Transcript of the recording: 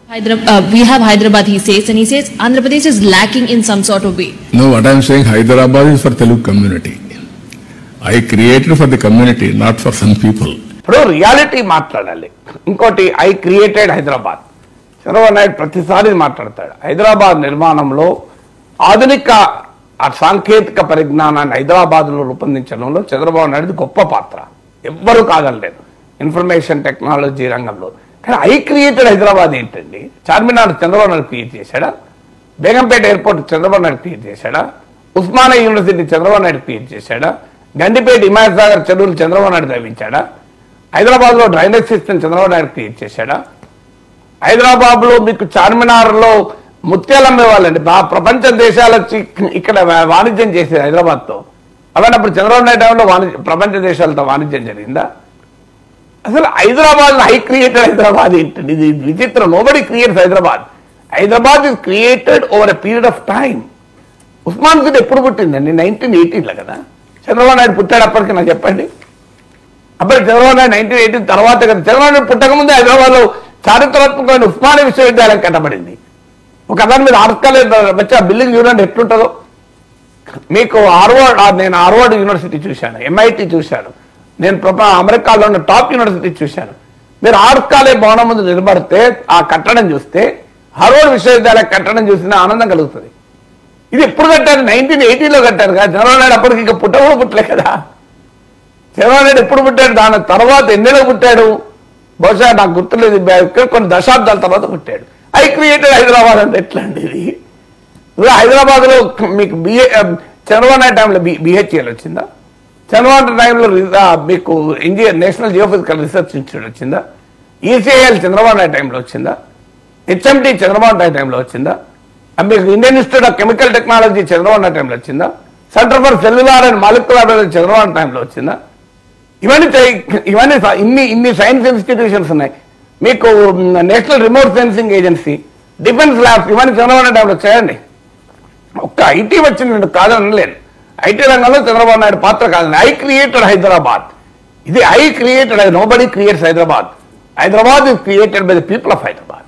We have Hyderabad, he says, and he says Andhra Pradesh is lacking in some sort of way. No, what I am saying, Hyderabad is for Telugu community. I created for the community, not for some people. ఇప్పుడు reality మాట్లాడాలి. ఇంకోటి I created Hyderabad. Chandrababu Naidu ప్రతిసారి మాట్లాడతాడు. హైదరాబాద్ నిర్మాణంలో ఆధునిక సాంకేతిక పరిజ్ఞానాన్ని హైదరాబాద్లో రూపొందించడంలో చంద్రబాబు నాయుడు గొప్ప పాత్ర, ఎవ్వరూ కాగలలేదు ఇన్ఫర్మేషన్ టెక్నాలజీ రంగంలో. కానీ ఐ క్రియేటెడ్ హైదరాబాద్ ఏంటండి? చార్మినార్ చంద్రబాబు నాయుడు క్రియేట్ చేశాడా? బేగంపేట ఎయిర్పోర్ట్ చంద్రబాబు నాయుడు క్రియేట్ చేశాడా? ఉస్మానియా యూనివర్సిటీ చంద్రబాబు నాయుడు క్రియేట్ చేశాడా? గండిపేట హిమాయత్ సాగర్ చెరువులు చంద్రబాబు నాయుడు తవ్వించాడా? హైదరాబాద్లో drainage system Chandrababu Naidu create చేశాడా? హైదరాబాద్లో మీకు చార్మినార్లో ముత్యాలు అమ్మేవాళ్ళండి, ప్రపంచ దేశాలు వచ్చి ఇక్కడ వాణిజ్యం చేసేది హైదరాబాద్తో. అవన్నప్పుడు చంద్రబాబు నాయుడు టైంలో ప్రపంచ దేశాలతో వాణిజ్యం జరిగిందా? అసలు హైదరాబాద్ ఐ క్రియేటెడ్ హైదరాబాద్ ఏంటండి? ఇది విచిత్రం. Nobody creates Hyderabad. Hyderabad is created over a period of time. Osman city ఎప్పుడు పుట్టిందండి? 1918లో కదా. చంద్రబాబు నాయుడు పుట్టాడు అప్పటికి నాకు చెప్పండి. అప్పటికి చంద్రబాబు నాయుడు 1918 తర్వాత కదా. చంద్రబాబు నాయుడు పుట్టకముందే హైదరాబాద్లో చారిత్రాత్మకమైన ఉస్మానియా విశ్వవిద్యాలయం కట్టబడింది. ఒక దాని మీద ఆర్కాలజ్ వచ్చి ఆ బిల్డింగ్ చూడండి ఎట్లుంటుందో. మీకు నేను హార్వర్డ్ యూనివర్సిటీ చూశాను, MIT చూశాను, నేను అమెరికాలో ఉన్న టాప్ యూనివర్సిటీ చూశాను. మీరు ఆర్కాలే భవనం ముందు నిలబడితే ఆ కట్టడం చూస్తే, హార్వర్డ్ విశ్వవిద్యాలయ కట్టడం చూసిన ఆనందం కలుగుతుంది. ఇది ఎప్పుడు కట్టారు? 1980లో కట్టారు కదా. చంద్రబాబు నాయుడు అప్పటికి ఇంకా పుట్టలే కదా. చంద్రబాబు నాయుడు ఎప్పుడు పుట్టాడు? దాని తర్వాత ఎన్నేళ్ళకి పుట్టాడు? బహుశా నాకు గుర్తులేదు, కొన్ని దశాబ్దాల తర్వాత పుట్టాడు. ఐ క్రియేటెడ్ హైదరాబాద్ అంటే ఎట్లా అండి ఇది? హైదరాబాద్లో మీకు చంద్రబాబు నాయుడు టైంలో BHEL వచ్చిందా? చంద్రబాబు టైంలో మీకు నేషనల్ జియోఫిజికల్ రీసెర్చ్ ఇన్స్టిట్యూట్ వచ్చిందా? ECIL చంద్రబాబు నాయుడు టైంలో వచ్చిందా? HMT చంద్రబాబు నాయుడు టైంలో వచ్చిందా? మీకు Indian institute of chemical technology Chandrababu Naidu టైంలో వచ్చిందా? Centre for cellular and molecular biology Chandrababu టైంలో వచ్చిందా? ఇవన్నీ ఇన్ని సైన్స్ ఇన్స్టిట్యూషన్స్ ఉన్నాయి. మీకు national remote sensing agency, defence labs, ఇవన్నీ చంద్రబాబు నాయుడు టైంలో చేయండి. ఒక్క ఐటీ వచ్చింది కాదనలేను. ఐటీ రంగంలో చంద్రబాబు నాయుడు పాత్ర కాదండి. I created Hyderabad. ఇది I created, nobody creates Hyderabad. Hyderabad is created by the people of Hyderabad.